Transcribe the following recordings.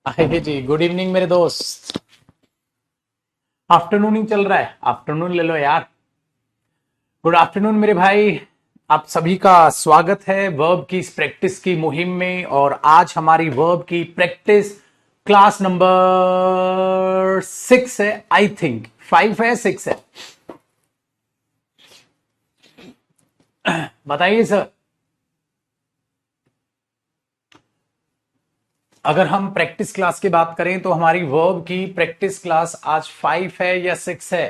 आगे जी, good evening मेरे दोस्त। आफ्टरनून ही चल रहा है, आफ्टरनून ले लो यार। गुड आफ्टरनून मेरे भाई। आप सभी का स्वागत है वर्ब की इस प्रैक्टिस की मुहिम में। और आज हमारी वर्ब की प्रैक्टिस क्लास नंबर 6 है। आई थिंक 5 है, 6 है। बताइए सर। अगर हम प्रैक्टिस क्लास की बात करें तो हमारी वर्ब की प्रैक्टिस क्लास आज 5 है या 6 है?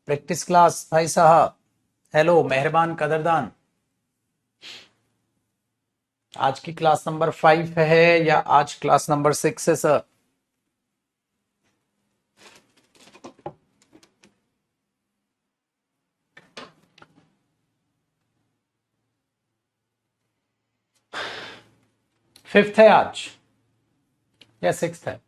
प्रैक्टिस क्लास भाई साहब। हेलो मेहरबान कदरदान। आज की क्लास नंबर 5 है या आज क्लास नंबर 6 है सर? फिफ्थ है आज या सिक्स है?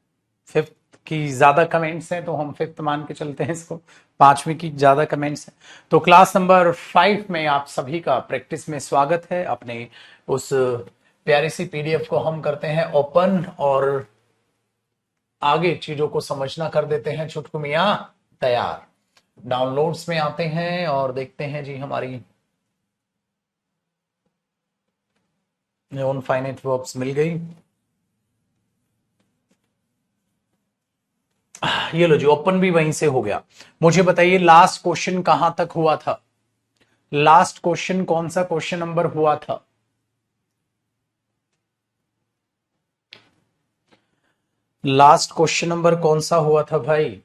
फिफ्थ की ज्यादा कमेंट्स हैं तो हम फिफ्थ मान के चलते हैं इसको। पांचवी की ज्यादा कमेंट्स हैं तो क्लास नंबर 5 में आप सभी का प्रैक्टिस में स्वागत है। अपने उस प्यारी सी पीडीएफ को हम करते हैं ओपन और आगे चीजों को समझना कर देते हैं छुटकू मियां तैयार। डाउनलोड्स में आते हैं और देखते हैं जी हमारी नॉन फाइनाइट वर्ब्स मिल गई। ये लो जी, ओपन भी वहीं से हो गया। मुझे बताइए लास्ट क्वेश्चन कहां तक हुआ था? लास्ट क्वेश्चन कौन सा क्वेश्चन नंबर हुआ था? लास्ट क्वेश्चन नंबर कौन सा हुआ था भाई?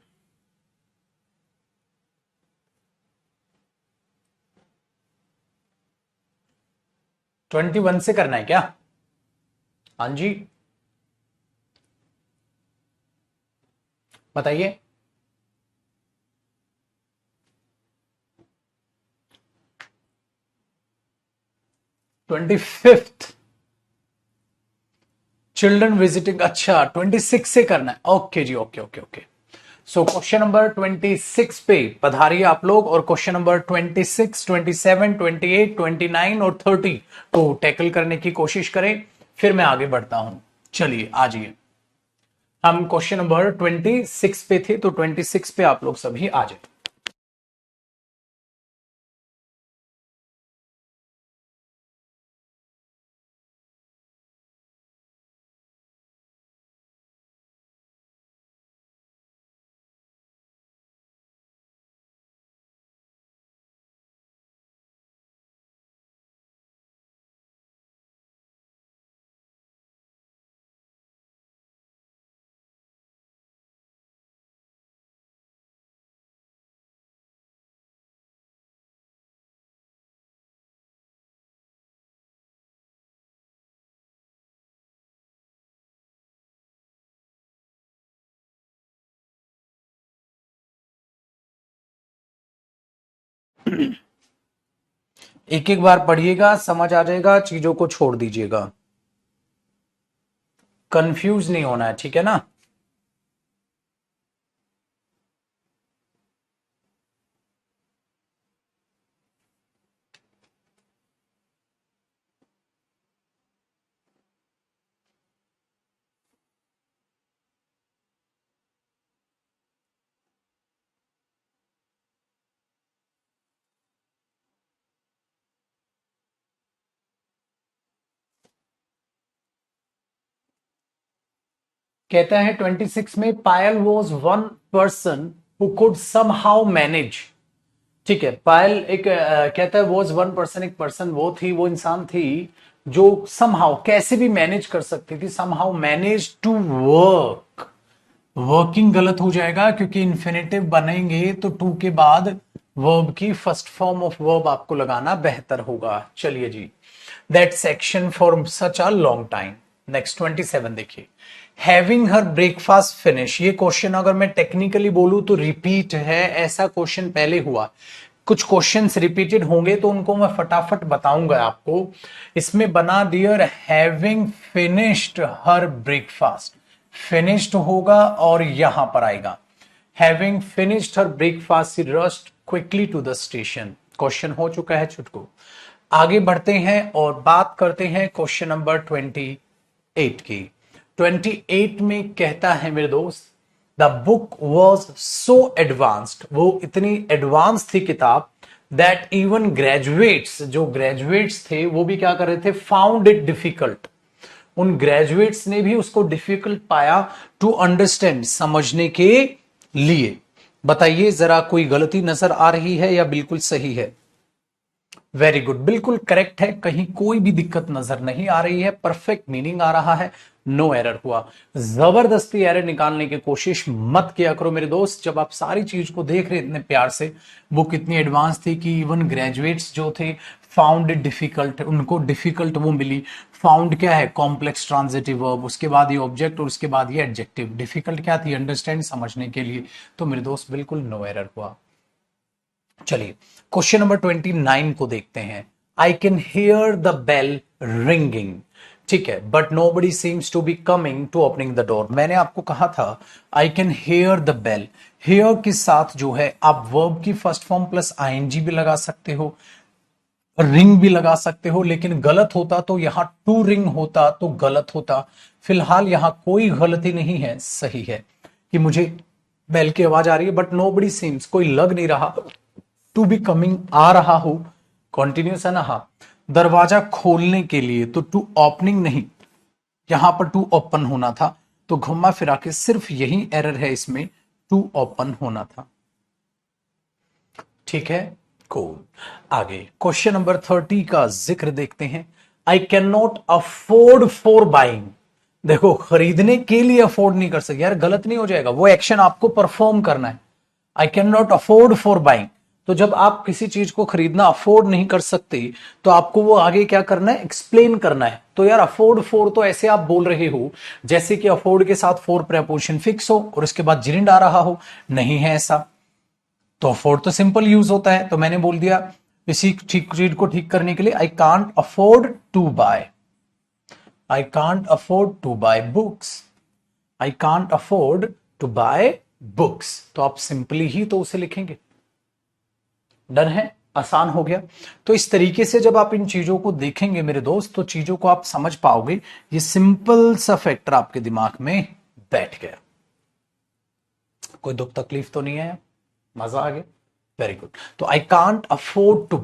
21 से करना है क्या? हाँ जी, बताइए। 25th चिल्ड्रन विजिटिंग, अच्छा 26 से करना है। Okay ji, okay okay okay. So question number 26 पे पधारिए आप लोग और क्वेश्चन नंबर 26, 27, 28, 29 और 30 को टैकल करने की कोशिश करें। फिर मैं आगे बढ़ता हूं। चलिए आ जाइए। हम क्वेश्चन नंबर 26 पे थे तो 26 पे आप लोग सभी आ जाए। एक एक बार पढ़िएगा, समझ आ जाएगा, चीजों को छोड़ दीजिएगा। कंफ्यूज नहीं होना है, ठीक है ना? कहता है 26 में Payal was one person who could some how manage. ठीक है, पायल एक कहता है वॉज वन पर्सन, एक पर्सन वो थी, वो इंसान थी जो समहाउ कैसे भी मैनेज कर सकती थी। Somehow manage to work. Working गलत हो जाएगा क्योंकि इन्फिनेटिव बनेंगे तो टू के बाद वर्ब की फर्स्ट फॉर्म ऑफ वर्ब आपको लगाना बेहतर होगा। चलिए जी, that section for such a long time. Next 27 देखिए। हैविंग हर ब्रेकफास्ट फिनिश, ये क्वेश्चन अगर मैं टेक्निकली बोलूं तो रिपीट है। ऐसा क्वेश्चन पहले हुआ। कुछ क्वेश्चंस रिपीटेड होंगे तो उनको मैं फटाफट बताऊंगा आपको। इसमें बना दियर having finished her breakfast. Finished होगा और यहां पर आएगा having finished her breakfast she rushed quickly to the station. Question हो चुका है छुटकू। आगे बढ़ते हैं और बात करते हैं क्वेश्चन नंबर 28 की। 28 में कहता है मेरे दोस्त, the book was so advanced, वो इतनी एडवांस थी किताब, दैट इवन ग्रेजुएट्स, जो ग्रेजुएट्स थे वो भी क्या कर रहे थे, फाउंड इट डिफिकल्ट, उन ग्रेजुएट्स ने भी उसको डिफिकल्ट पाया टू अंडरस्टैंड, समझने के लिए। बताइए जरा, कोई गलती नजर आ रही है या बिल्कुल सही है? वेरी गुड, बिल्कुल करेक्ट है, कहीं कोई भी दिक्कत नजर नहीं आ रही है, परफेक्ट मीनिंग आ रहा है, नो एरर हुआ। जबरदस्ती एरर निकालने की कोशिश मत किया करो मेरे दोस्त, जब आप सारी चीज को देख रहे इतने प्यार से, बुक इतनी एडवांस थी कि इवन ग्रेजुएट्स जो थे फाउंड इट डिफिकल्ट, उनको डिफिकल्ट वो मिली। फाउंड क्या है, कॉम्प्लेक्स ट्रांजिटिव वर्ब, उसके बाद ये ऑब्जेक्ट और उसके बाद ये एडजेक्टिव। डिफिकल्ट क्या थी, अंडरस्टैंड, समझने के लिए। तो मेरे दोस्त बिल्कुल नो एरर हुआ। चलिए क्वेश्चन नंबर 29 को देखते हैं। I can hear the bell ringing, ठीक है, but nobody seems to be coming to opening the door. मैंने आपको कहा था I can hear the bell, hear के साथ जो है आप वर्ब की फर्स्ट फॉर्म प्लस आईएनजी भी लगा सकते हो, रिंग भी लगा सकते हो, लेकिन गलत होता तो यहां टू रिंग होता तो गलत होता। फिलहाल यहां कोई गलती नहीं है, सही है कि मुझे बेल की आवाज आ रही है, बट नो बडी सीम्स, कोई लग नहीं रहा टू बी कमिंग, आ रहा हो, कॉन्टिन्यूस है ना। हाँ, दरवाजा खोलने के लिए, तो टू ओपनिंग नहीं, यहां पर टू ओपन होना था, तो घुमा फिरा के सिर्फ यही एरर है इसमें, टू ओपन होना था। ठीक है, कूल। आगे क्वेश्चन नंबर 30 का जिक्र देखते हैं। I can not afford for buying, देखो खरीदने के लिए अफोर्ड नहीं कर सकते यार, गलत नहीं हो जाएगा, वो एक्शन आपको परफॉर्म करना है। I can not afford for buying, तो जब आप किसी चीज को खरीदना अफोर्ड नहीं कर सकते, तो आपको वो आगे क्या करना है, एक्सप्लेन करना है। तो यार अफोर्ड फॉर तो ऐसे आप बोल रहे हो जैसे कि अफोर्ड के साथ फोर प्रेपोजिशन फिक्स हो और उसके बाद जिरिंड आ रहा हो, नहीं है ऐसा। तो अफोर्ड तो सिंपल यूज होता है, तो मैंने बोल दिया इसी ठीक चीज को ठीक करने के लिए, I can't afford to buy, I can't afford to buy books, I can't afford to buy books, तो आप सिंपली ही तो उसे लिखेंगे। डन है, आसान हो गया। तो इस तरीके से जब आप इन चीजों को देखेंगे मेरे दोस्त, तो चीजों को आप समझ पाओगे, ये सिंपल सा फैक्टर आपके दिमाग में बैठ गया। कोई दुख तकलीफ तो नहीं है, मजा आ गया, वेरी गुड। तो I can't afford to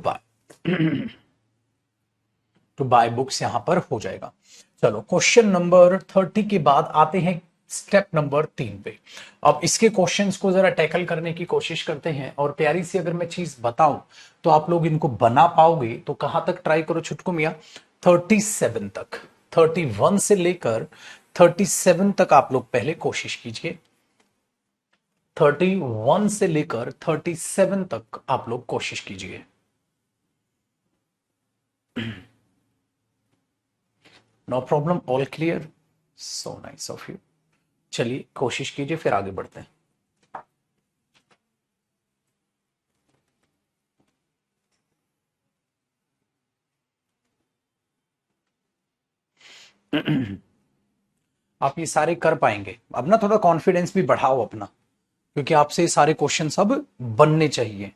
buy books यहां पर हो जाएगा। चलो क्वेश्चन नंबर 30 के बाद आते हैं स्टेप नंबर 3 पे। अब इसके क्वेश्चंस को जरा टैकल करने की कोशिश करते हैं, और प्यारी सी अगर मैं चीज बताऊं तो आप लोग इनको बना पाओगे। तो कहां तक ट्राई करो छुटकू मिया, 37 तक, 31 से लेकर 37 तक आप लोग पहले कोशिश कीजिए। 31 से लेकर 37 तक आप लोग कोशिश कीजिए। No problem, all clear, so nice of you. चलिए कोशिश कीजिए, फिर आगे बढ़ते हैं। आप ये सारे कर पाएंगे। अब ना थोड़ा कॉन्फिडेंस भी बढ़ाओ अपना, क्योंकि आपसे ये सारे क्वेश्चन सब बनने चाहिए।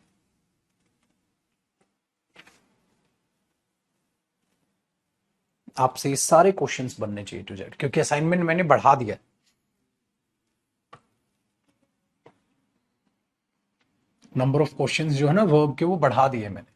आपसे ये सारे क्वेश्चंस बनने चाहिए टू जेड, क्योंकि असाइनमेंट मैंने बढ़ा दिया। नंबर ऑफ क्वेश्चंस जो है ना वर्ब के, वो बढ़ा दिए मैंने।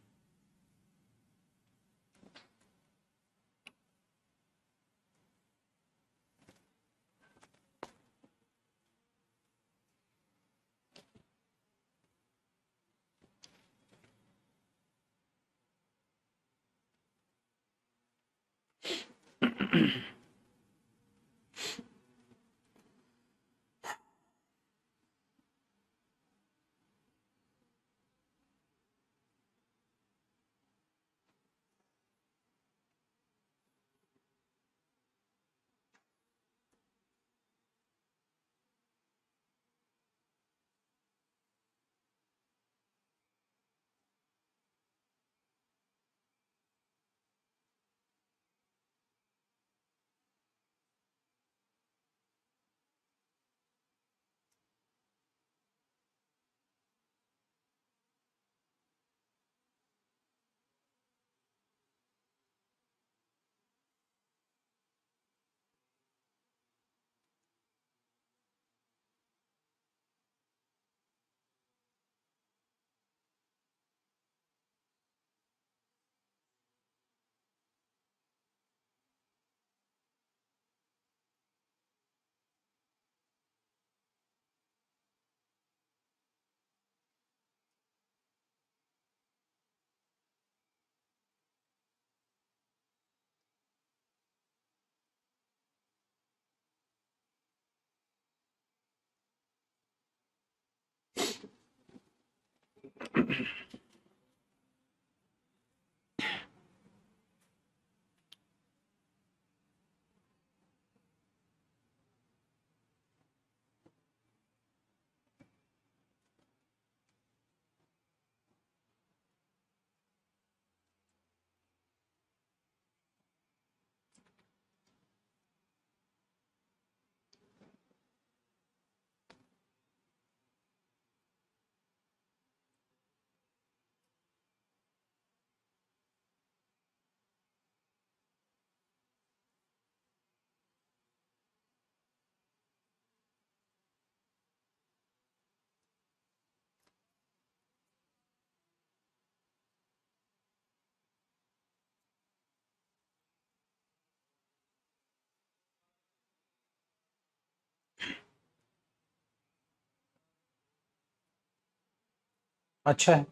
अच्छा है,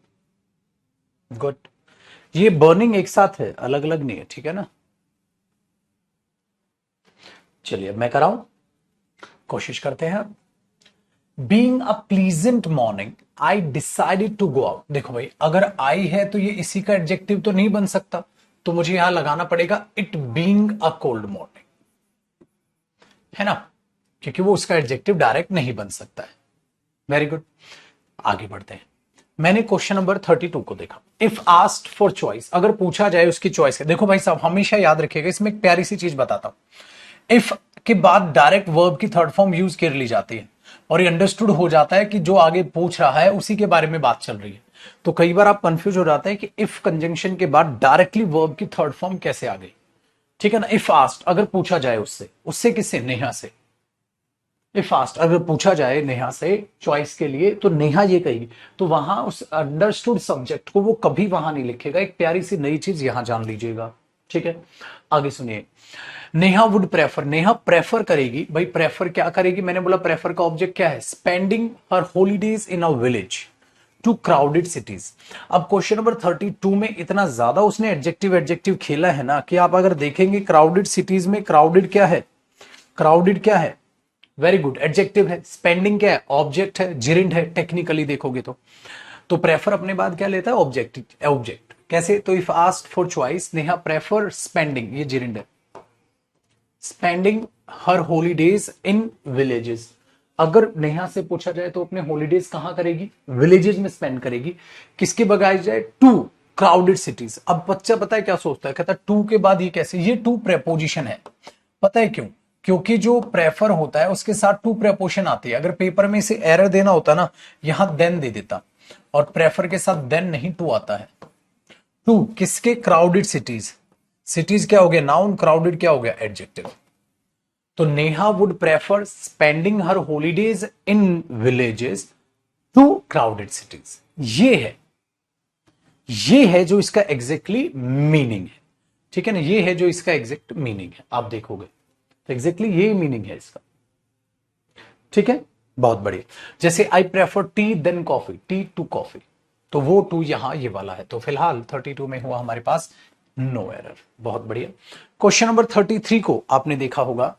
गुड। ये बर्निंग एक साथ है, अलग अलग नहीं है, ठीक है ना। चलिए अब मैं कराऊं, कोशिश करते हैं। Being a pleasant morning I decided to go out. देखो भाई, अगर आई है तो ये इसी का एडजेक्टिव तो नहीं बन सकता, तो मुझे यहां लगाना पड़ेगा it being a cold morning, है ना, क्योंकि वो उसका एडजेक्टिव डायरेक्ट नहीं बन सकता है। वेरी गुड, आगे बढ़ते हैं। मैंने क्वेश्चन नंबर 32 को देखा। इफ आस्क्ड फॉर चॉइस, अगर पूछा जाए उसकी चॉइस है। देखो भाई साहब, हमेशा याद रखिएगा, इसमें एक प्यारी सी चीज बताता हूं। इफ के बाद डायरेक्ट वर्ब की थर्ड फॉर्म यूज कर ली जाती है, और ये अंडरस्टूड हो जाता है कि जो आगे पूछ रहा है उसी के बारे में बात चल रही है। तो कई बार आप कंफ्यूज हो जाते हैं कि इफ कंजंक्शन के बाद डायरेक्टली वर्ब की थर्ड फॉर्म कैसे आ गई, ठीक है ना। इफ आस्क्ड, अगर पूछा जाए उससे, उससे किससे, नेहा से। इफ आस्क्ड, अगर पूछा जाए नेहा से चॉइस के लिए, तो नेहा ये कहेगी, तो वहां उस अंडरस्टूड सब्जेक्ट को वो कभी वहां नहीं लिखेगा। एक प्यारी सी नई चीज यहां जान लीजिएगा, ठीक है। आगे सुनिए। Neha would prefer, Neha prefer करेगी। भाई प्रेफर क्या करेगी, मैंने बोला प्रेफर का ऑब्जेक्ट क्या है, spending her holidays in a village to crowded cities. अब क्वेश्चन नंबर 32 में इतना ज्यादा उसने एडजेक्टिव एडजेक्टिव खेला है ना, कि आप अगर देखेंगे क्राउडेड सिटीज में क्राउडेड क्या है, क्राउडेड क्या है, वेरी गुड, एडजेक्टिव है। स्पेंडिंग क्या है, ऑब्जेक्ट है, जिरिंड है टेक्निकली देखोगे तो प्रेफर अपने बाद क्या लेता है, ऑब्जेक्ट, ऑब्जेक्ट कैसे, तो if asked for choice Neha prefer spending, ये जिरिंड है, spending her holidays in villages. अगर नेहा से पूछा जाए तो अपने हॉलीडेज कहां करेगी, विलेजेस में स्पेंड करेगी। किसके बगाई जाए, टू क्राउडेड सिटीज। अब बच्चा पता है क्या सोचता है, कहता है टू के बाद ये कैसे, ये टू प्रेपोजिशन है। पता है क्यों, क्योंकि जो प्रेफर होता है उसके साथ टू प्रेपोजिशन आती है। अगर पेपर में इसे एरर देना होता ना, यहां देन दे देता, और प्रेफर के साथ देन नहीं, टू आता है। टू किसके, क्राउडेड सिटीज। सिटीज क्या हो गया, नाउन, क्राउडेड क्या हो गया, एडजेक्टिव। तो Neha would prefer spending her holidays in villages to crowded cities. ये है जो इसका एग्जैक्टली मीनिंग है, ठीक है ना। ये है जो इसका एग्जैक्ट मीनिंग है, आप देखोगे तो एग्जैक्टली यही मीनिंग है इसका, ठीक है। बहुत बढ़िया। जैसे I prefer tea than coffee, tea to coffee, तो वो टू यहां ये वाला है। तो फिलहाल 32 में हुआ हमारे पास नो एरर। बहुत बढ़िया। क्वेश्चन नंबर 33 को आपने देखा होगा।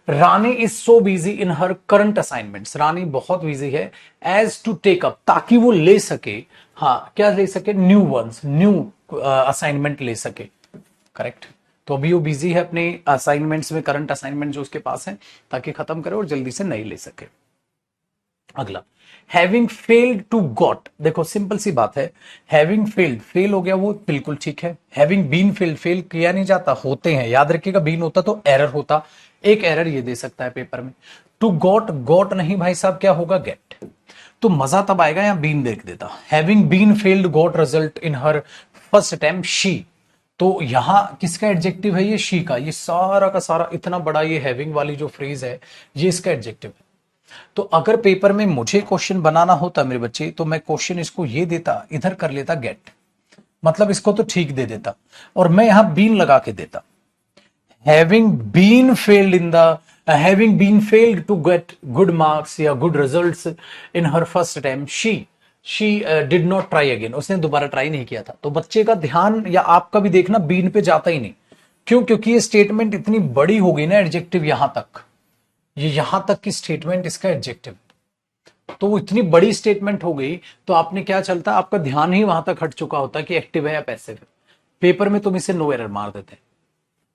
Rani is so busy in her current assignments, Rani बहुत बिजी है, एज टू टेक अप, ताकि वो ले सके, हाँ क्या ले सके, न्यू वंस, न्यू असाइनमेंट ले सके, करेक्ट। तो अभी वो बिजी है अपने असाइनमेंट्स में, करंट असाइनमेंट जो उसके पास है, ताकि खत्म करे और जल्दी से नई ले सके। अगला, हैविंग फेल्ड टू गॉट, देखो सिंपल सी बात है, हैविंग फेल्ड, फेल हो गया वो बिल्कुल ठीक है। हैविंग बीन फेल्ड, फेल किया नहीं जाता, होते हैं, याद रखिएगा, बीन होता तो एरर होता, एक एरर ये दे सकता है पेपर में। टू गॉट, गॉट नहीं भाई साहब, क्या होगा, गेट। तो मजा तब आएगा यहां बीन देख देता। Having been failed got result in her first attempt she, तो यहां किसका एडजेक्टिव है, ये शी का। ये सारा का सारा इतना बड़ा ये हैविंग वाली जो फ्रेज है, ये इसका एडजेक्टिव है। तो अगर पेपर में मुझे क्वेश्चन बनाना होता मेरे बच्चे, तो मैं क्वेश्चन इसको ये देता, इधर कर लेता गेट, मतलब इसको तो ठीक दे देता, और मैं यहां बीन लगा के देता। Having been failed in the, having been failed to get good marks या good results in her first attempt, she did not try again, उसने दोबारा ट्राई नहीं किया था। तो बच्चे का ध्यान या आपका भी देखना बीन पे जाता ही नहीं। क्यों, क्योंकि ये स्टेटमेंट इतनी बड़ी हो गई ना, एडजेक्टिव यहां तक, ये यहां तक की स्टेटमेंट इसका एडजेक्टिव। तो वो इतनी बड़ी स्टेटमेंट हो गई, तो आपने क्या चलता, आपका ध्यान ही वहां तक हट चुका होता कि एक्टिव है या पैसिव है। पेपर में तुम इसे नो एरर मार देते।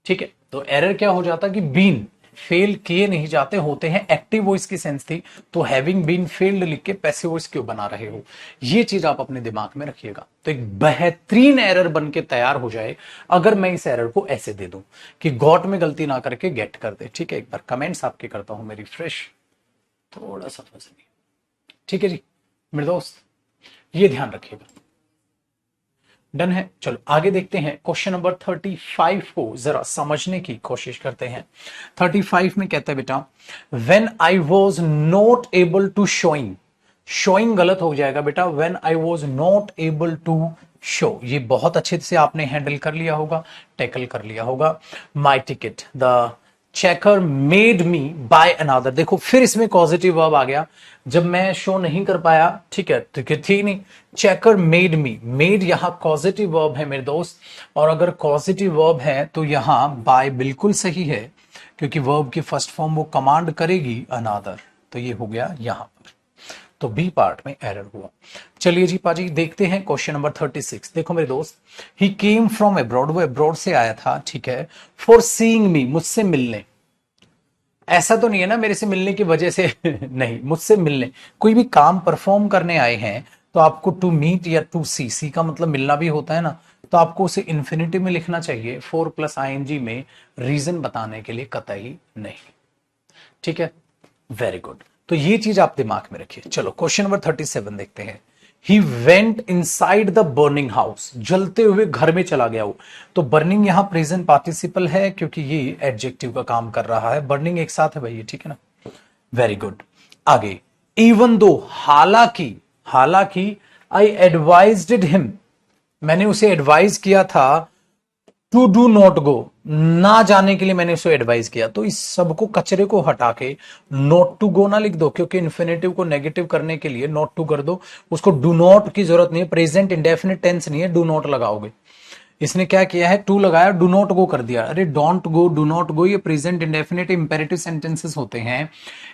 ठीक है, तो एरर क्या हो जाता कि बीन फेल किए नहीं जाते, होते हैं। एक्टिव वॉइस की सेंस थी, तो हैविंग बीन फेल्ड लिख के पैसिव वॉइस क्यों बना रहे हो। ये चीज आप अपने दिमाग में रखिएगा। तो एक बेहतरीन एरर बन के तैयार हो जाए अगर मैं इस एरर को ऐसे दे दूं कि गॉट में गलती ना करके गेट कर दे। ठीक है, एक बार कमेंट्स आपके करता हूं मैं रिफ्रेश, थोड़ा सा फंस नहीं। ठीक है जी मेरे दोस्त, ये ध्यान रखिएगा। डन है, चलो आगे देखते हैं। क्वेश्चन नंबर 35 को जरा समझने की कोशिश करते हैं। 35 में कहता है बेटा, when I was not able to showing, showing गलत हो जाएगा बेटा, when I was not able to show. ये बहुत अच्छे से आपने हैंडल कर लिया होगा, टैकल कर लिया होगा। My ticket the checker made me by another. देखो फिर इसमें पॉजिटिव वर्ब आ गया, जब मैं शो नहीं कर पाया। ठीक है, तो थी नहीं, चेकर मेड मी, मेड यहां पॉजिटिव वर्ब है मेरे दोस्त, और अगर पॉजिटिव वर्ब है तो यहां बाय बिल्कुल सही है, क्योंकि वर्ब की फर्स्ट फॉर्म वो कमांड करेगी अनादर। तो ये हो गया यहां पर, तो बी पार्ट में एरर हुआ। चलिए जी पाजी देखते हैं क्वेश्चन नंबर 36। देखो मेरे दोस्त, ही केम फ्रॉम अब्रॉड, वो अब्रॉड से आया था। ठीक है, फॉर सीइंग मी, मुझसे मिलने। ऐसा तो नहीं है ना मेरे से मिलने की वजह से नहीं, मुझसे मिलने, कोई भी काम परफॉर्म करने आए हैं तो आपको टू मीट या टू सी, सी का मतलब मिलना भी होता है ना, तो आपको उसे इन्फिनिटिव में लिखना चाहिए, फोर प्लस आईएनजी में, रीजन बताने के लिए कतई नहीं। ठीक है, वेरी गुड। तो ये चीज आप दिमाग में रखिए। चलो क्वेश्चन नंबर 37 देखते हैं। He went inside the burning house, जलते हुए घर में चला गया वो। तो बर्निंग यहां प्रेजेंट पार्टिसिपल है, क्योंकि ये एडजेक्टिव का काम कर रहा है। बर्निंग एक साथ है भाई, ठीक है ना। Very good. आगे, इवन दो, हालांकि, हालांकि आई एडवाइज्ड हिम, मैंने उसे एडवाइज किया था, टू डू नॉट गो, ना जाने के लिए मैंने उसको एडवाइस किया। तो इस सबको कचरे को हटा के नॉट टू गो ना लिख दो, क्योंकि इन्फिनेटिव को नेगेटिव करने के लिए नॉट टू कर दो। उसको डू नॉट की जरूरत नहीं है, प्रेजेंट इंडेफिनिट टेंस नहीं है, डू नॉट लगाओगे। इसने क्या किया है, टू लगाया, डू नॉट गो कर दिया। अरे don't go, do not go, ये प्रेजेंट इंडेफिनिट इंपेरेटिव सेंटेंसेस होते हैं।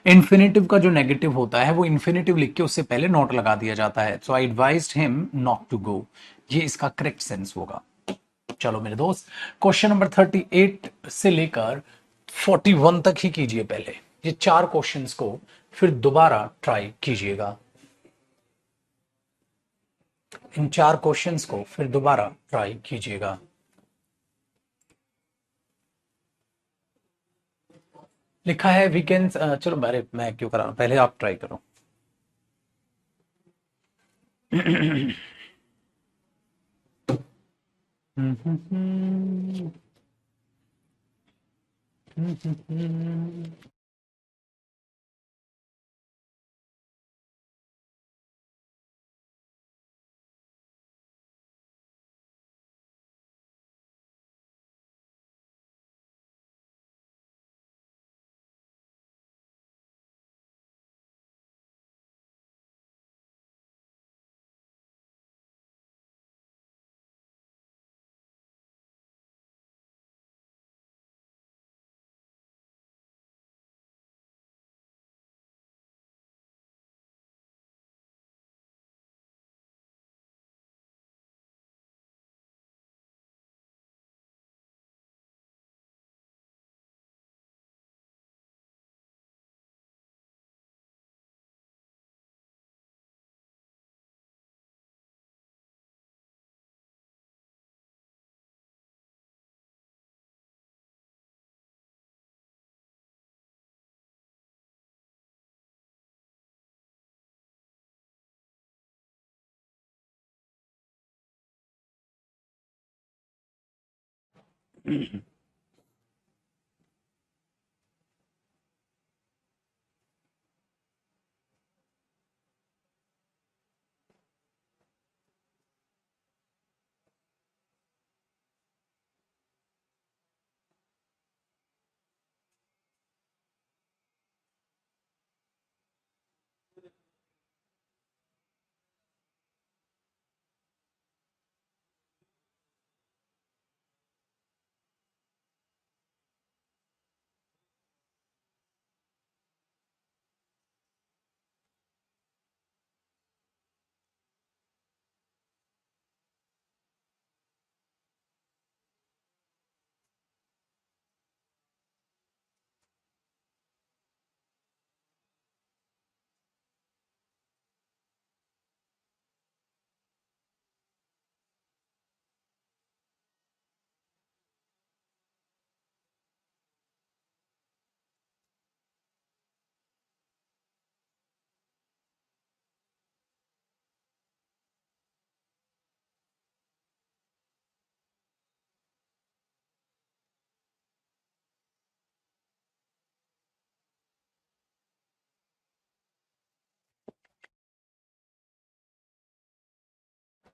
इन्फिनेटिव का जो नेगेटिव होता है वो इन्फिनेटिव लिख के उससे पहले नॉट लगा दिया जाता है। So I advised him not to go, ये इसका करेक्ट सेंस होगा। चलो मेरे दोस्त, क्वेश्चन नंबर 38 से लेकर 41 तक ही कीजिए पहले, ये चार क्वेश्चंस को फिर दोबारा ट्राई कीजिएगा। इन चार क्वेश्चंस को फिर दोबारा ट्राई कीजिएगा। लिखा है वीकेंड, चलो अरे मैं क्यों करा रहा हूं? पहले आप ट्राई करो।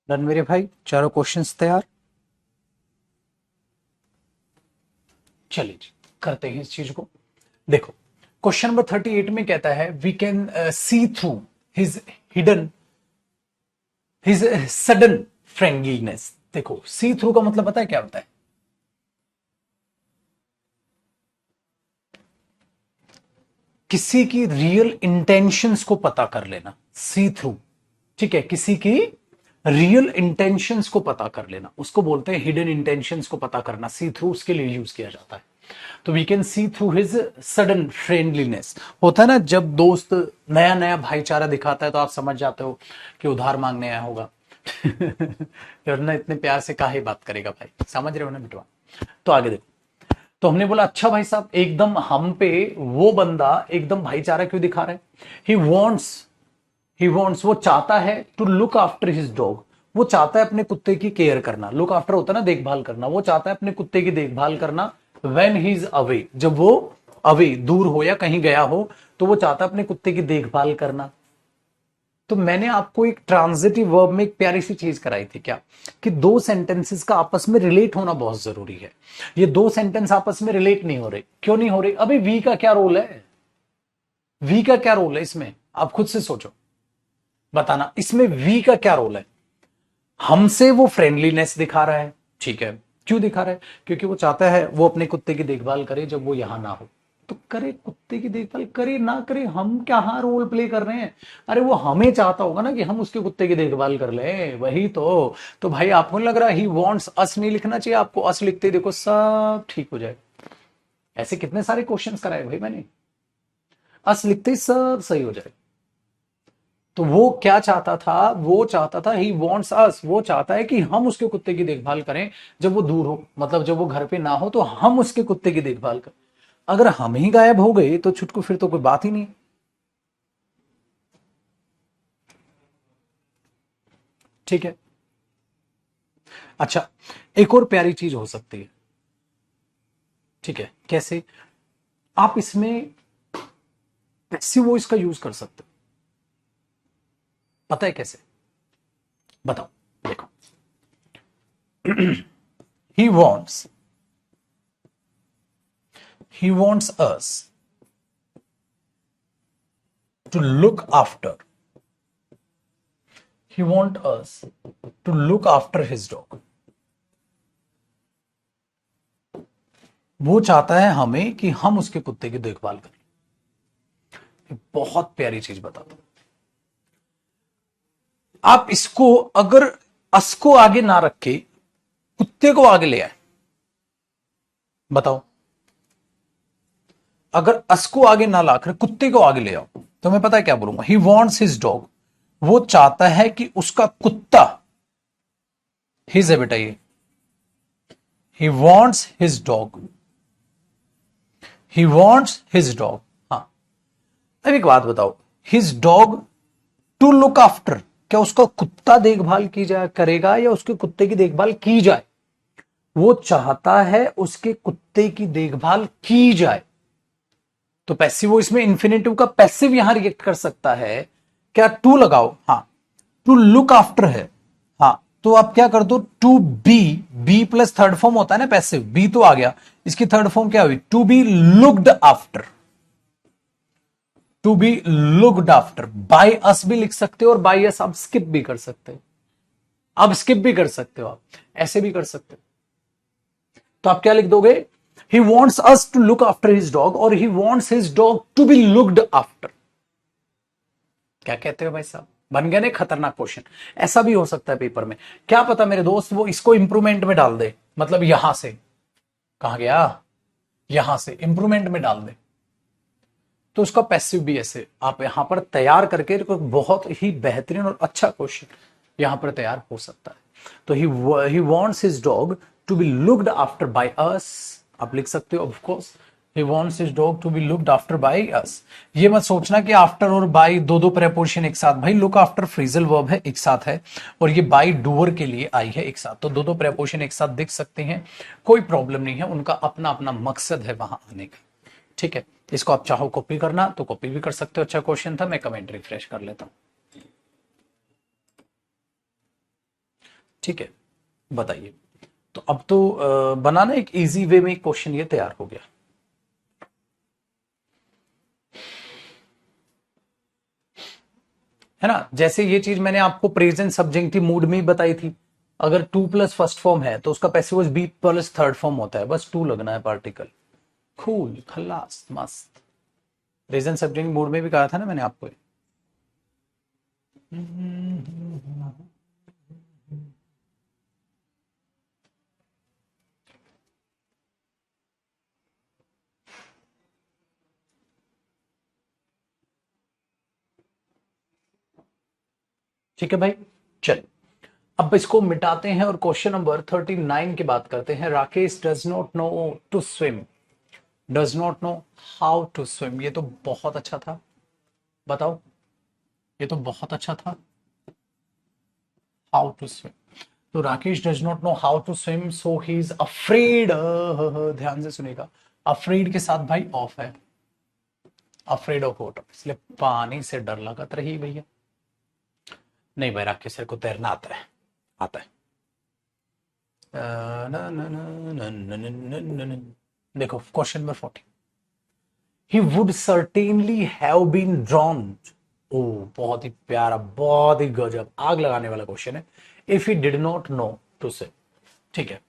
डन मेरे भाई, चारों क्वेश्चंस तैयार। चलिए जी, करते हैं इस चीज को। देखो, क्वेश्चन नंबर 38 में कहता है we can see through his hidden his sudden friendliness. देखो, सी थ्रू का मतलब पता है क्या होता है? किसी की रियल इंटेंशंस को पता कर लेना, सी थ्रू। ठीक है, किसी की रियल इंटेंशंस को पता कर लेना, उसको बोलते हैं हिडन इंटेंशंस को पता करना। सी थ्रू उसके लिए यूज किया जाता है। तो we can see through his sudden friendliness. होता है ना, जब दोस्त नया नया भाईचारा दिखाता है तो आप समझ जाते हो कि उधार मांगने आया होगा। वरना इतने प्यार से काहे बात करेगा भाई, समझ रहे हो ना बिटवा। तो आगे देखो, तो हमने बोला अच्छा भाई साहब, एकदम हम पे वो बंदा एकदम भाईचारा क्यों दिखा रहा है? ही वॉन्ट्स वो चाहता है to look after his dog. वो चाहता है अपने कुत्ते की केयर करना। लुक आफ्टर होता है ना देखभाल करना। वो चाहता है अपने कुत्ते की देखभाल करना व्हेन ही इज अवे, जब वो अवे दूर हो या कहीं गया हो, तो वो चाहता है अपने कुत्ते की देखभाल करना। तो मैंने आपको एक ट्रांजिटिव वर्ब में एक प्यारी सी चीज कराई थी क्या, कि दो सेंटेंसेस का आपस में रिलेट होना बहुत जरूरी है। ये दो सेंटेंस आपस में रिलेट नहीं हो रहे। क्यों नहीं हो रहे? अभी वी का क्या रोल है? वी का क्या रोल है इसमें? आप खुद से सोचो, बताना इसमें वी का क्या रोल है। हमसे वो फ्रेंडलीनेस दिखा रहा है, ठीक है। क्यों दिखा रहा है? क्योंकि वो चाहता है वो अपने कुत्ते की देखभाल करे जब वो यहां ना हो। तो करे, कुत्ते की देखभाल करे ना करे, हम क्या रोल प्ले कर रहे हैं? अरे वो हमें चाहता होगा ना कि हम उसके कुत्ते की देखभाल कर ले, वही तो भाई आपको लग रहा है ही वॉन्ट्स अस नहीं लिखना चाहिए आपको? अस लिखते ही देखो सब ठीक हो जाए। ऐसे कितने सारे क्वेश्चंस कराए भाई मैंने, अस लिखते ही सब सही हो जाए। तो वो क्या चाहता था? वो चाहता था ही वॉन्ट्स अस, वो चाहता है कि हम उसके कुत्ते की देखभाल करें जब वो दूर हो, मतलब जब वो घर पे ना हो तो हम उसके कुत्ते की देखभाल करें। अगर हम ही गायब हो गए तो छुटकू, फिर तो कोई बात ही नहीं। ठीक है। अच्छा, एक और प्यारी चीज हो सकती है। ठीक है, कैसे? आप इसमें पैसिव वॉइस का यूज कर सकते हो। पता है कैसे? बताओ। देखो, he wants he wants us to look after he want us to look after his dog। वो चाहता है हमें कि हम उसके कुत्ते की देखभाल करें। बहुत प्यारी चीज बताता हूं। आप इसको अगर अस को आगे ना रख के कुत्ते को आगे ले आए, बताओ। अगर अस को आगे ना लाकर कुत्ते को आगे ले आओ तो मैं पता है क्या बोलूंगा? ही वॉन्ट्स हिज डॉग। वो चाहता है कि उसका कुत्ता, हिज है बेटा ये, he wants his dog, he wants his dog. हाँ, अब एक बात बताओ, his dog to look after, क्या उसका कुत्ता देखभाल की जाए करेगा या उसके कुत्ते की देखभाल की जाए? वो चाहता है उसके कुत्ते की देखभाल की जाए। तो पैसिव वो इसमें इंफिनिटिव का पैसिव यहां रिएक्ट कर सकता है। क्या टू लगाओ? हाँ, टू लुक आफ्टर है। हाँ, तो आप क्या कर दो, to be, be plus third form होता है ना पैसिव, बी तो आ गया, इसकी थर्ड फॉर्म क्या हुई? To be looked after. To be looked after, by us भी लिख सकते हो और बाय अस आप स्किप भी कर सकते हो। आप स्किप भी कर सकते हो, आप ऐसे भी कर सकते हो। तो आप क्या लिख दोगे? He wants us to look after his dog और he wants his dog to be looked after. क्या कहते हो भाई साहब? बन गया ना खतरनाक क्वेश्चन। ऐसा भी हो सकता है पेपर में, क्या पता मेरे दोस्त वो इसको इंप्रूवमेंट में डाल दे, मतलब यहां से, कहा गया, यहां से इंप्रूवमेंट में डाल दे। तो उसका पैसिव भी ऐसे आप यहां पर तैयार करके बहुत ही बेहतरीन और अच्छा क्वेश्चन यहां पर तैयार हो सकता है। तो he wants his dog to be looked after by us, आप लिख सकते हो of course, he wants his dog to be looked after by us. ये मत सोचना कि आफ्टर और बाय दो दो प्रेपोजिशन एक साथ, भाई लुक आफ्टर फ्रेजल वर्ब है, एक साथ है, और ये बाय डूअर के लिए आई है एक साथ, तो दो दो प्रेपोजिशन एक साथ दिख सकते हैं, कोई प्रॉब्लम नहीं है, उनका अपना अपना मकसद है वहां आने का। ठीक है, इसको आप चाहो कॉपी करना तो कॉपी भी कर सकते हो। अच्छा क्वेश्चन था, मैं कमेंट रिफ्रेश कर लेता हूं। ठीक है, बताइए। तो अब तो बनाना एक इजी वे में क्वेश्चन ये तैयार हो गया। है ना, जैसे ये चीज मैंने आपको प्रेजेंट सब्जेक्टिव मूड में ही बताई थी। अगर टू प्लस फर्स्ट फॉर्म है तो उसका passive voice be plus third form होता है, बस टू लगना है पार्टिकल। कूल, खल्लास, मस्त। प्रेजेंट सब्जेक्टिव मूड में भी कहा था ना मैंने आपको। ठीक है भाई, चल अब इसको मिटाते हैं और क्वेश्चन नंबर 39 की बात करते हैं। Rakesh does not know to swim, does not know how to swim. ये तो बहुत अच्छा था, बताओ, ये तो बहुत अच्छा था। हाउ टू स्विम, तो Rakesh does not know how to swim so he is afraid. ध्यान से सुनेगा, अफ्रेड के साथ भाई ऑफ है, अफ्रेड ऑफ वाटर, इसलिए पानी से डर लगत रही भैया। नहीं भाई, राकेश सर को तैरना आता है, आता है। देखो question number 40, he would certainly have been drawn. ओ, बहुत ही प्यारा, बहुत ही गजब, आग लगाने वाला क्वेश्चन है। If he did not know to say, ठीक है,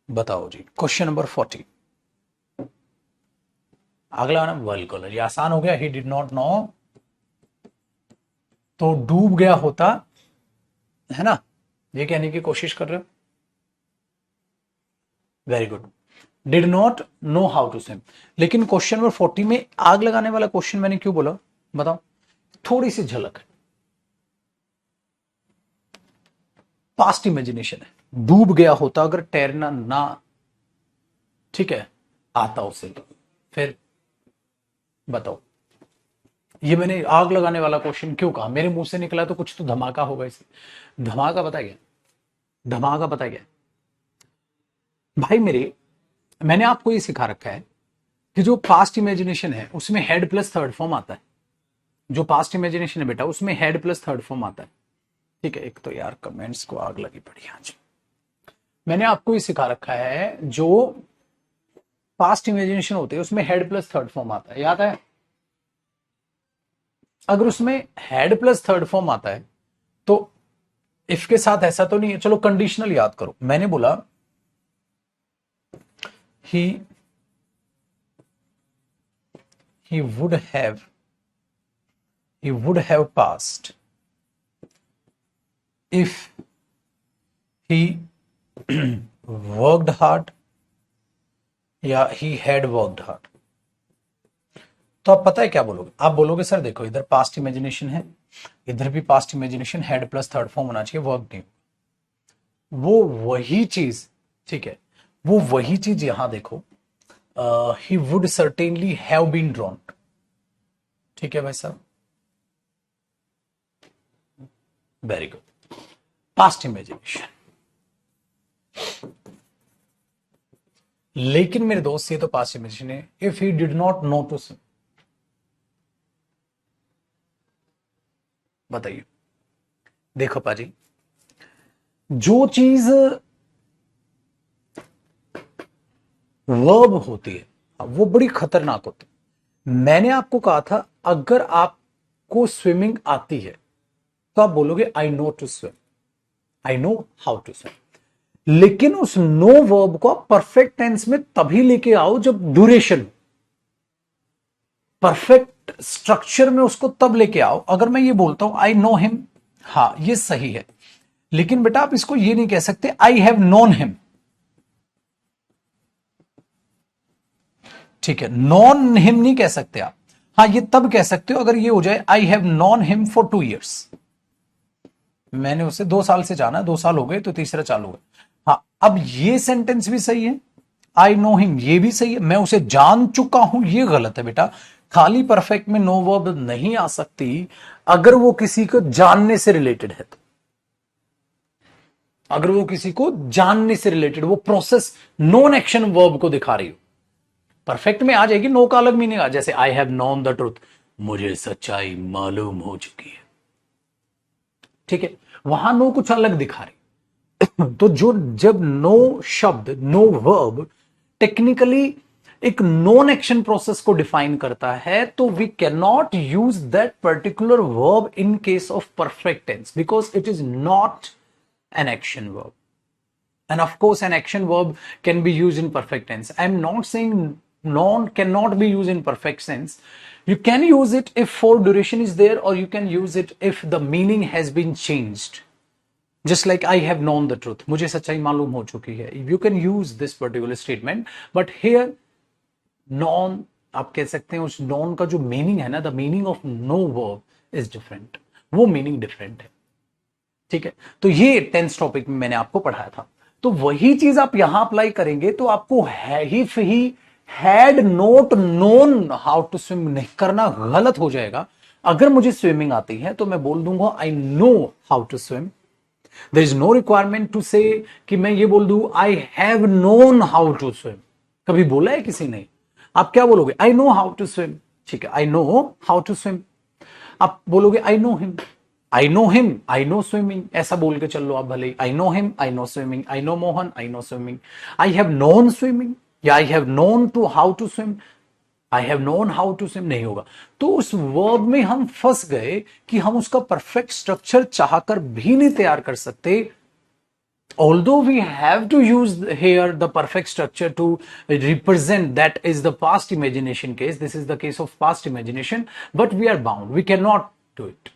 बताओ जी। क्वेश्चन नंबर 40, आग लगाना वर्ल्ड कलर, ये आसान हो गया। ही डिड नॉट नो तो डूब गया होता, है ना, ये कहने की कोशिश कर रहे हो। Very good, did not know how to swim. लेकिन क्वेश्चन नंबर 40 में आग लगाने वाला क्वेश्चन मैंने क्यों बोला, बताओ, थोड़ी सी झलक, पास्ट इमेजिनेशन है। डूब गया होता अगर तैरना ना, ठीक है, आता उसे, फिर बताओ। ये मैंने आग लगाने वाला क्वेश्चन क्यों कहा, मेरे मुंह से निकला तो कुछ तो धमाका होगा इसे। धमाका पता क्या, धमाका पता क्या भाई, मैंने आपको ये सिखा रखा है कि जो पास्ट इमेजिनेशन है उसमें हेड प्लस थर्ड फॉर्म आता है। जो पास्ट इमेजिनेशन है बेटा उसमें हेड प्लस थर्ड फॉर्म आता है। ठीक है, एक तो यार कमेंट्स को आग लगी पड़ी आज। मैंने आपको ये सिखा रखा है जो पास्ट इमेजिनेशन होती है उसमें हेड प्लस थर्ड फॉर्म आता है, याद है। अगर उसमें हेड प्लस थर्ड फॉर्म आता है तो इफ के साथ ऐसा तो नहीं है, चलो कंडीशनल याद करो। मैंने बोला ही he would have he would have passed if he worked hard या he had worked hard। तो आप पता है क्या बोलोगे, आप बोलोगे सर देखो इधर पास्ट इमेजिनेशन है, इधर भी past imagination, head plus third form होना चाहिए, वर्क नहीं। वो वही चीज, ठीक है, वो वही चीज यहां देखो, he would certainly have been drawn. ठीक है भाई साहब, वेरी गुड, पास्ट इमेजिनेशन। लेकिन मेरे दोस्त ये तो पास्ट इमेजिनेशन है। If he did not know to swim, बताइए। देखो पाजी, जो चीज वर्ब होती है वो बड़ी खतरनाक होती है। मैंने आपको कहा था अगर आपको स्विमिंग आती है तो आप बोलोगे I know to swim, I know how to swim. लेकिन उस नो वर्ब को आप परफेक्ट टेंस में तभी लेके आओ जब ड्यूरेशन, परफेक्ट स्ट्रक्चर में उसको तब लेके आओ। अगर मैं ये बोलता हूं आई नो हिम, हाँ ये सही है, लेकिन बेटा आप इसको ये नहीं कह सकते आई हैव नोन हिम। ठीक है, नॉन हिम नहीं कह सकते आप। हाँ ये तब कह सकते हो अगर ये हो जाए I have non him for 2 years, मैंने उसे 2 साल से जाना, 2 साल हो गए तो तीसरा चालू है। हाँ अब ये सेंटेंस भी सही है, आई नो हिम ये भी सही है, मैं उसे जान चुका हूं ये गलत है बेटा। खाली परफेक्ट में नो वर्ब नहीं आ सकती अगर वो किसी को जानने से रिलेटेड है तो। अगर वो किसी को जानने से रिलेटेड, वो प्रोसेस नॉन एक्शन वर्ब को दिखा रही हो, परफेक्ट में आ जाएगी। नो का अलग मीनिंग आ, जैसे आई हैव नोन द ट्रूथ, मुझे सच्चाई मालूम हो चुकी है। ठीक है, वहां नो कुछ अलग दिखा रही। तो जो जब नो शब्द, नो वर्ब टेक्निकली एक नॉन एक्शन प्रोसेस को डिफाइन करता है, तो we can not use that particular verb in case of perfect tense because it is not an action verb. And of course, an action verb can be used in perfect tense. I'm not saying non cannot be used in perfect sense. You can use it if for duration is there, or you can use it if the meaning has been changed. Just like I have known the truth. मुझे सच्चाई मालूम हो चुकी है. You can use this particular statement, but here non आप कह सकते हैं उस non का जो meaning है ना, the meaning of no verb is different. वो meaning different है. ठीक है, तो ये टेंस टॉपिक में मैंने आपको पढ़ाया था। तो वही चीज आप यहां अप्लाई करेंगे तो आपको he had not known how to swim नहीं करना गलत हो जाएगा। अगर मुझे स्विमिंग आती है तो मैं बोल दूंगा I know how to swim. There is no requirement to say कि मैं ये बोल दूं I have known how to swim. कभी बोला है किसी ने? आप क्या बोलोगे? I know how to swim. ठीक है, I know how to swim. आप बोलोगे I know him, I know him, I know swimming, ऐसा बोल के चल लो आप भले। I know him, I know swimming, I know Mohan, I know swimming, I have known swimming या I have known to how to swim, I have known how to swim नहीं होगा। तो उस वर्ब में हम फंस गए कि हम उसका परफेक्ट स्ट्रक्चर चाहकर भी नहीं तैयार कर सकते। Although we have to use here the perfect structure to represent that is the past imagination case, this is the case of past imagination, but we are bound, we cannot do it.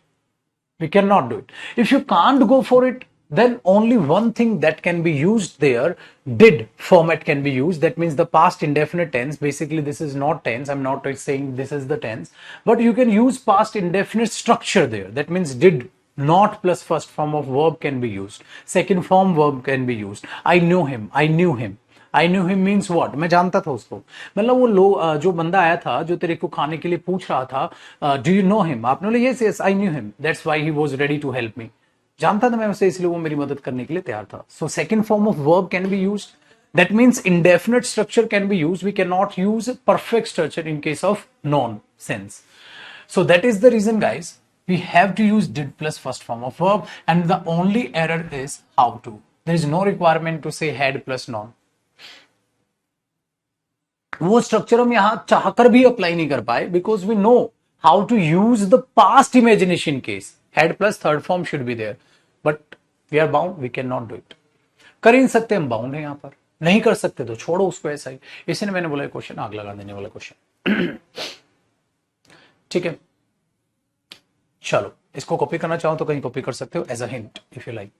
We cannot do it. If you can't go for it, then only one thing that can be used there, did format can be used. That means the past indefinite tense. Basically, this is not tense. I'm not saying this is the tense, but you can use past indefinite structure there. That means did not plus first form of verb can be used. Second form verb can be used. I knew him. I knew him. I knew him means what, मैं जानता था उसको। मतलब वो जो बंदा आया था जो तेरे को खाने के लिए पूछ रहा था, डू यू नो हिम? आपने बोला yes yes I knew him, that's why he was ready to help me. जानता था मैं उसे, इसलिए वो मेरी मदद करने के लिए तैयार था। So second form of verb can be used. That means indefinite structure can be used, we can not use perfect structure in case of non sense. So that is the reason, guys, we have to use did plus first form of verb, and the only error is how to. There is no requirement to say had plus non. वो structure हम यहां चाहकर भी apply नहीं कर पाए because we know how to use the past imagination case. Had plus third form should be there, but we are bound, we can not do it. कर ही नहीं सकते, हम बाउंड है यहां पर। नहीं कर सकते तो छोड़ो उसको ऐसा ही। इसलिए मैंने बोला क्वेश्चन आग लगा देने वाला क्वेश्चन। ठीक है, चलो इसको कॉपी करना चाहो तो कहीं कॉपी कर सकते हो as a hint if you like.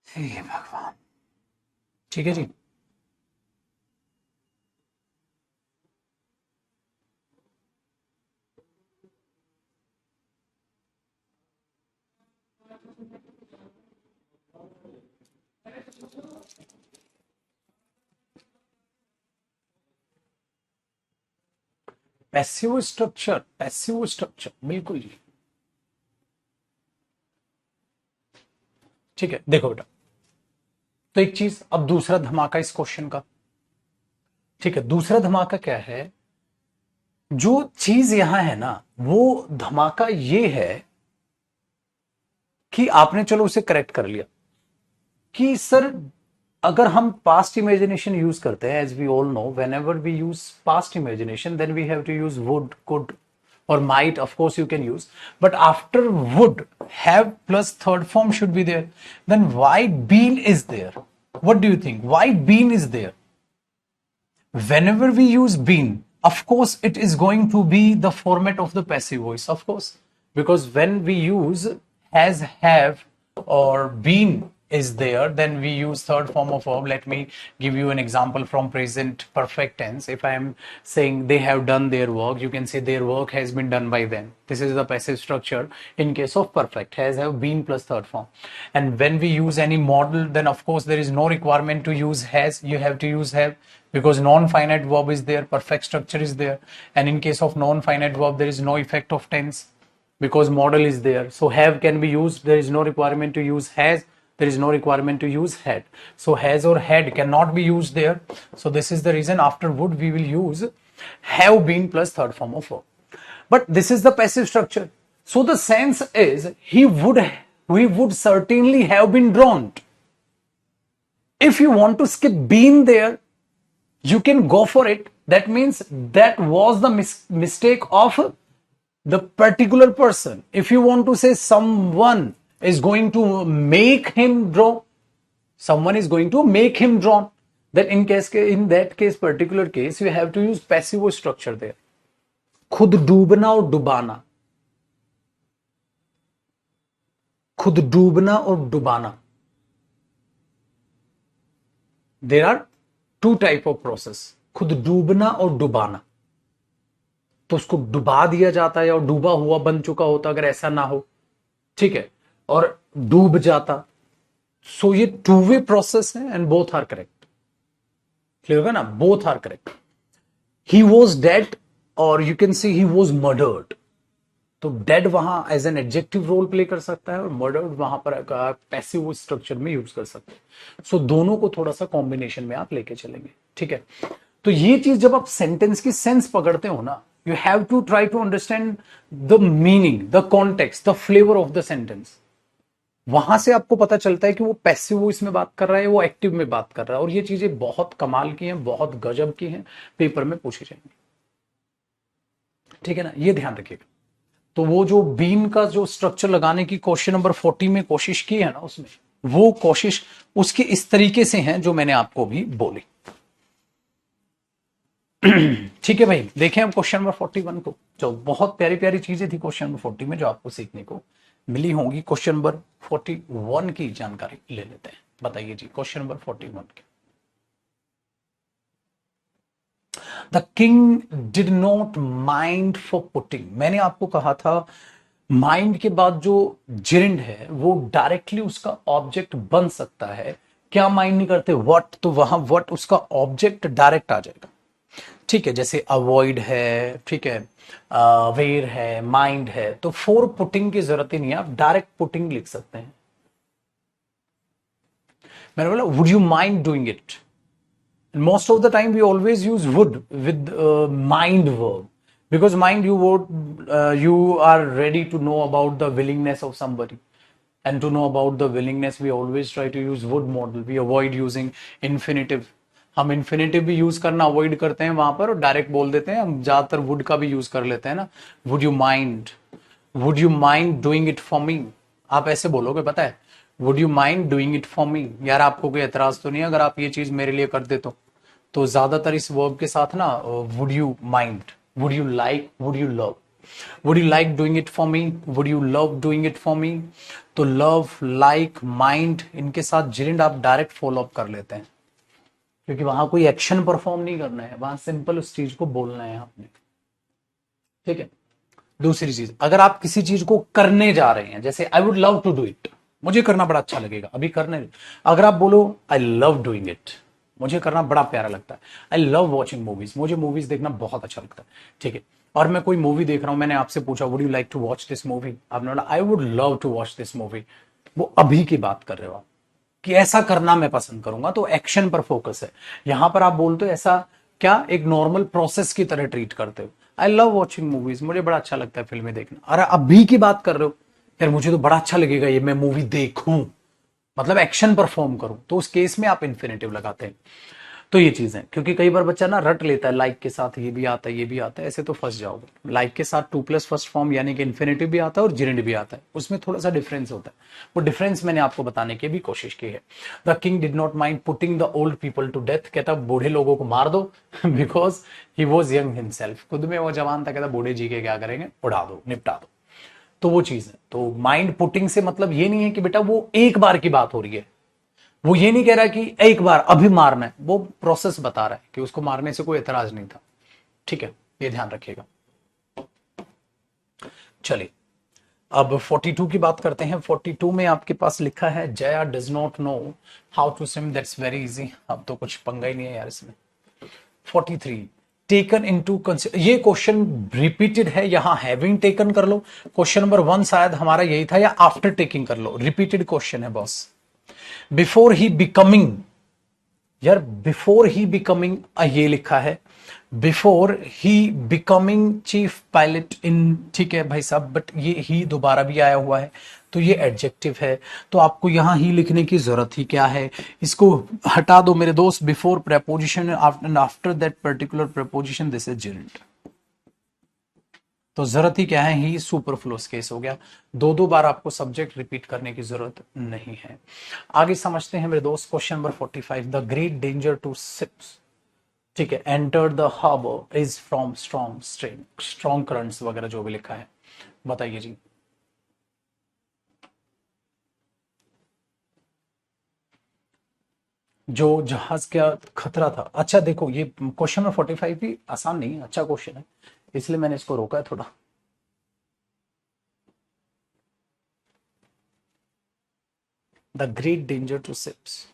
हे भगवान। ठीक है जी, पैसिव स्ट्रक्चर बिल्कुल जी। ठीक है, देखो बेटा, तो एक चीज, अब दूसरा धमाका इस क्वेश्चन का। ठीक है, दूसरा धमाका क्या है? जो चीज यहां है ना, वो धमाका ये है कि आपने चलो उसे करेक्ट कर लिया। कि सर अगर हम पास्ट इमेजिनेशन यूज करते हैं, as we all know, whenever we use past imagination then we have to use would, could or might, of course you can use, but after would, have plus third form should be there. Then why been is there? What do you think? Why been is there? Whenever we use been, of course it is going to be the format of the passive voice, of course, because when we use has, have, or been is there, then we use third form of verb. Let me give you an example from present perfect tense. If I am saying they have done their work, you can say their work has been done by them. This is the passive structure in case of perfect. Has, have, been plus third form. And when we use any model, then of course there is no requirement to use has, you have to use have, because non-finite verb is there, perfect structure is there. And in case of non-finite verb, there is no effect of tense because model is there. So have can be used. There is no requirement to use has. There is no requirement to use had. So has or had cannot be used there. So this is the reason after would we will use have been plus third form of verb. But this is the passive structure. So the sense is he would certainly have been drowned. If you want to skip been there, you can go for it. That means that was the mistake of the particular person. If you want to say someone is going to make him drown, someone is going to make him drown, then in that case, particular case, you have to use passive voice structure there. खुद डूबना और डुबाना, खुद डूबना और डुबाना. There are two type of process, खुद डूबना और डुबाना. तो उसको डुबा दिया जाता है और डूबा हुआ बन चुका होता अगर ऐसा ना हो, ठीक है, और डूब जाता. सो ये टू वे प्रोसेस है and both are correct. Clear होगा ना, both are correct. He was dead और you can see he was murdered. तो डेड वहां as an adjective role play कर सकता है और मर्डर्ड वहां पर पैसिव स्ट्रक्चर में यूज कर सकते हैं. सो दोनों को थोड़ा सा कॉम्बिनेशन में आप लेके चलेंगे, ठीक है. तो ये चीज जब आप सेंटेंस की सेंस पकड़ते हो ना, you have to try to understand the meaning, the context, the flavor of the sentence. वहां से आपको पता चलता है कि वो पैसिव वॉइस में बात कर रहा है, वो एक्टिव में बात कर रहा है. और ये चीजें बहुत कमाल की हैं, बहुत गजब की हैं, पेपर में पूछी जाएंगी, ठीक है ना, ये ध्यान रखिएगा. तो वो जो बीन का जो स्ट्रक्चर लगाने की क्वेश्चन नंबर 40 में कोशिश की है ना, उसमें वो कोशिश उसके इस तरीके से है जो मैंने आपको भी बोली. ठीक है भाई, देखें हम क्वेश्चन नंबर 41 को. जो बहुत प्यारी प्यारी चीजें थी क्वेश्चन नंबर 40 में जो आपको सीखने को मिली होंगी. क्वेश्चन नंबर 41 की जानकारी ले लेते हैं. बताइए जी, क्वेश्चन नंबर 41 के. The king did not mind for putting. मैंने आपको कहा था माइंड के बाद जो जिरिंड है वो डायरेक्टली उसका ऑब्जेक्ट बन सकता है. क्या माइंड नहीं करते, व्हाट, तो वहां व्हाट उसका ऑब्जेक्ट डायरेक्ट आ जाएगा, ठीक है. जैसे अवॉइड है, ठीक है, वेयर है, माइंड है, तो फॉर पुटिंग की जरूरत ही नहीं है, आप डायरेक्ट पुटिंग लिख सकते हैं. मैंने बोला would you mind doing it. Most of the time we always use would with mind verb because mind you are ready to know about the willingness of somebody, and to know about the willingness we always try to use would model. We avoid using infinitive. हम infinitive भी use करना avoid करते हैं वहां पर और direct बोल देते हैं. हम ज्यादातर वुड का भी यूज कर लेते हैं ना. Would you mind doing it for me. आप ऐसे बोलोगे, पता है, would you mind doing it for me. यार आपको कोई एतराज तो नहीं है अगर आप ये चीज मेरे लिए कर दे तो ज्यादातर इस वर्ब के साथ ना would you mind, would you like, would you love. Would you like doing it for me, would you love doing it for me. तो लव, लाइक, माइंड, इनके साथ जिरिंड आप डायरेक्ट फॉलो अप कर लेते हैं क्योंकि वहां कोई एक्शन परफॉर्म नहीं करना है, वहां सिंपल उस चीज को बोलना है आपने, ठीक है. दूसरी चीज, अगर आप किसी चीज को करने जा रहे हैं, जैसे I would love to do it, मुझे करना बड़ा अच्छा लगेगा, अभी करने. अगर आप बोलो आई लव डूइंग इट, मुझे करना बड़ा प्यारा लगता है. आई लव वॉचिंग मूवीज, मुझे मूवीज देखना बहुत अच्छा लगता है, ठीक है. और मैं कोई मूवी देख रहा हूं, मैंने आपसे पूछा would you like to watch this movie, आपने बोला I would love to watch this movie. वो अभी की बात कर रहे हो आप कि ऐसा करना मैं पसंद करूंगा, तो एक्शन पर फोकस है. यहां पर आप बोलते हो ऐसा क्या, एक नॉर्मल प्रोसेस की तरह ट्रीट करते हो. आई लव वॉचिंग मूवीज, मुझे बड़ा अच्छा लगता है फिल्में देखना. अरे अभी की बात कर रहे हो, यार मुझे तो बड़ा अच्छा लगेगा ये मैं मूवी देखूं, मतलब एक्शन परफॉर्म करूं, तो उस केस में आप इन्फिनेटिव लगाते हैं। तो ये चीज है, क्योंकि कई बार बच्चा ना रट लेता है, लाइक के साथ ये भी आता है ये भी आता है, ऐसे तो फंस जाओगे। लाइक के साथ टू प्लस फर्स्ट फॉर्म यानी कि इन्फिनेटिव भी आता है और जिरेंड भी आता है, उसमें थोड़ा सा डिफरेंस होता है। वो डिफरेंस मैंने आपको बताने की भी कोशिश की है। The king did not mind putting the old people to death, कहता बूढ़े लोगों को मार दो because he was young himself, खुद में वो जवान था, कहता बूढ़े जी के क्या करेंगे, उड़ा दो, निपटा दो। तो वो चीज है। तो माइंड पुटिंग से मतलब ये नहीं है कि बेटा वो एक बार की बात हो रही है, वो ये नहीं कह रहा कि एक बार अभी मारना है, वो प्रोसेस बता रहा है कि उसको मारने से कोई एतराज नहीं था। ठीक है, ये ध्यान रखिएगा। चलिए अब 42 की बात करते हैं। 42 में आपके पास लिखा है Jaya does not know how to swim, that's very easy, अब तो कुछ पंगा ही नहीं है यार इसमें। 43 टेकन इनटू, ये क्वेश्चन रिपीटेड है, यहां हैविंग टेकन कर लो, क्वेश्चन नंबर 1 शायद हमारा यही था, या आफ्टर टेकिंग कर लो, रिपीटेड क्वेश्चन है बॉस। बिफोर ही बिकमिंग, यार बिफोर ही बिकमिंग ये लिखा है, before he becoming chief pilot in, ठीक है भाई साहब, बट ये ही दोबारा भी आया हुआ है, तो ये एडजेक्टिव है, तो आपको यहां ही लिखने की जरूरत ही क्या है, इसको हटा दो मेरे दोस्त। Before preposition and after that particular preposition this is gerund, तो जरूरत ही क्या है, ही सुपरफ्लूअस केस हो गया। दो दो बार आपको सब्जेक्ट रिपीट करने की जरूरत नहीं है। आगे समझते हैं मेरे दोस्त, question number 45, the great danger to ships, ठीक है, enter the harbour is from strong stream, strong currents वगैरह जो भी लिखा है, बताइए जी। जो जहाज का खतरा था, अच्छा देखो ये क्वेश्चन नंबर 45 भी आसान नहीं है, अच्छा क्वेश्चन है, इसलिए मैंने इसको रोका है थोड़ा। The great danger to ships,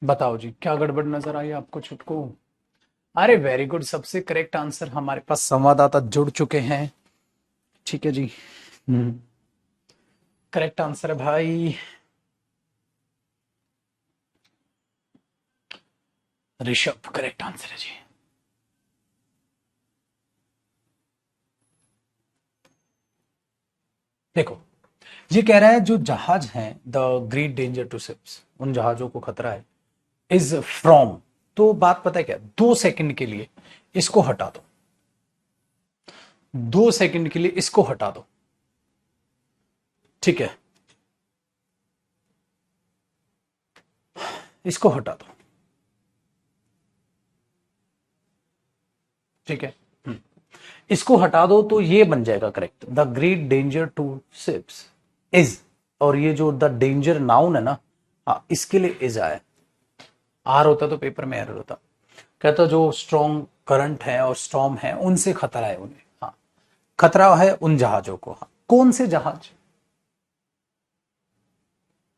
बताओ जी क्या गड़बड़ नजर आई आपको छुटको। अरे वेरी गुड, सबसे करेक्ट आंसर, हमारे पास संवाददाता जुड़ चुके हैं, ठीक है जी। करेक्ट आंसर है भाई ऋषभ, करेक्ट आंसर है जी। देखो ये कह रहा है जो जहाज हैं the great danger to ships, उन जहाजों को खतरा है, इज फ्रॉम, तो बात पता है क्या, 2 सेकंड के लिए इसको हटा दो, 2 सेकंड के लिए इसको हटा दो, ठीक है, इसको हटा दो, ठीक है, इसको हटा दो तो ये बन जाएगा correct, the great danger to ships is, और ये जो द डेंजर नाउन है ना, हाँ इसके लिए इज आया, आर होता तो पेपर में एरर होता। कहता जो स्ट्रॉन्ग करंट है और स्टॉर्म है उनसे खतरा है उन्हें, हाँ खतरा है उन जहाजों को, हाँ कौन से जहाज,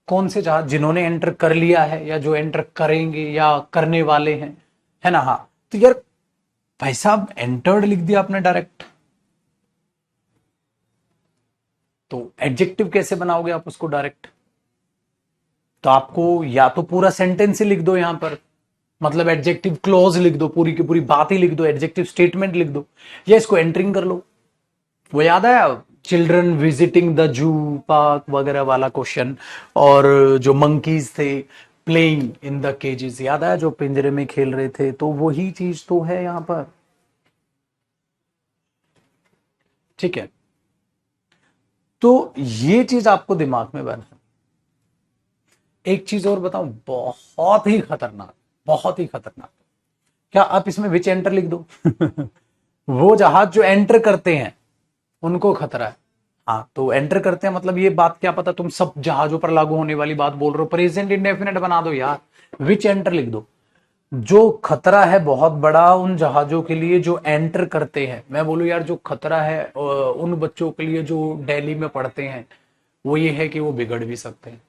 कौन से जहाज, जिन्होंने एंटर कर लिया है या जो एंटर करेंगे या करने वाले हैं, है ना, हाँ। तो यार भाई साहब एंटर्ड लिख दिया आपने डायरेक्ट, तो एडजेक्टिव कैसे बनाओगे आप उसको डायरेक्ट, तो आपको या तो पूरा सेंटेंस ही लिख दो यहां पर, मतलब एडजेक्टिव क्लॉज लिख दो, पूरी की पूरी बात ही लिख दो, एडजेक्टिव स्टेटमेंट लिख दो, या इसको एंटरिंग कर लो। वो याद है children visiting the zoo park वगैरह वाला क्वेश्चन, और जो मंकीज थे प्लेइंग इन द केजेस, याद आया जो पिंजरे में खेल रहे थे, तो वही चीज तो है यहां पर, ठीक है। तो ये चीज आपको दिमाग में बना। एक चीज और बताऊं, बहुत ही खतरनाक, बहुत ही खतरनाक, क्या आप इसमें विच एंटर लिख दो वो जहाज जो एंटर करते हैं उनको खतरा है, हाँ तो एंटर करते हैं मतलब ये बात क्या पता तुम सब जहाजों पर लागू होने वाली बात बोल रहे हो, प्रेजेंट इंडेफिनेट बना दो यार, विच एंटर लिख दो। जो खतरा है बहुत बड़ा उन जहाजों के लिए जो एंटर करते हैं, मैं बोलूं यार जो खतरा है उन बच्चों के लिए जो दिल्ली में पढ़ते हैं, वो ये है कि वो बिगड़ भी सकते हैं,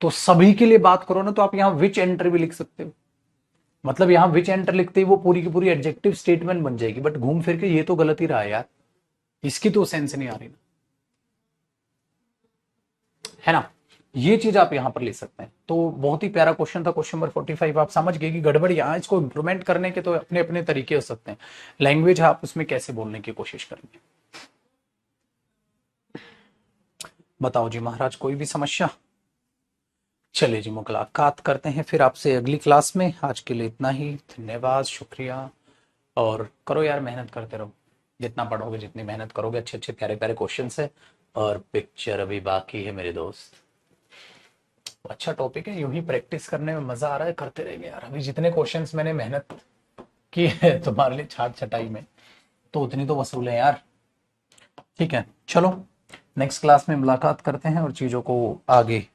तो सभी के लिए बात करो ना, तो आप यहां विच एंटर भी लिख सकते हो, मतलब यहाँ विच एंटर लिखते ही वो पूरी की पूरी एडजेक्टिव स्टेटमेंट बन जाएगी, बट घूम फिर के ये तो गलत ही रहा है यार, इसकी तो सेंस नहीं आ रही ना, है ना। ये चीज आप यहां पर ले सकते हैं। तो बहुत ही प्यारा क्वेश्चन था, क्वेश्चन नंबर 45। आप समझ गए कि गड़बड़ यहाँ, इसको इंप्रूवमेंट करने के तो अपने अपने तरीके हो सकते हैं, लैंग्वेज आप उसमें कैसे बोलने की कोशिश करेंगे। बताओ जी महाराज, कोई भी समस्या? चलिए जी, मुलाकात करते हैं फिर आपसे अगली क्लास में। आज के लिए इतना ही, धन्यवाद, शुक्रिया। और करो यार, मेहनत करते रहो, जितना पढ़ोगे जितनी मेहनत करोगे, अच्छे अच्छे प्यारे प्यारे क्वेश्चन है। और पिक्चर अभी बाकी है मेरे दोस्त। अच्छा टॉपिक है, यूं ही प्रैक्टिस करने में मजा आ रहा है, करते रहेंगे यार। अभी जितने क्वेश्चंस मैंने मेहनत की है तुम्हारे लिए छाट छटाई में, तो उतनी तो वसूल है यार। ठीक है, चलो नेक्स्ट क्लास में मुलाकात करते हैं और चीज़ों को आगे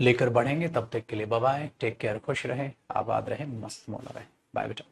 लेकर बढ़ेंगे। तब तक के लिए बाय बाय, टेक केयर, खुश रहें, आबाद रहें, मस्त मौला रहें। बाय बेटा।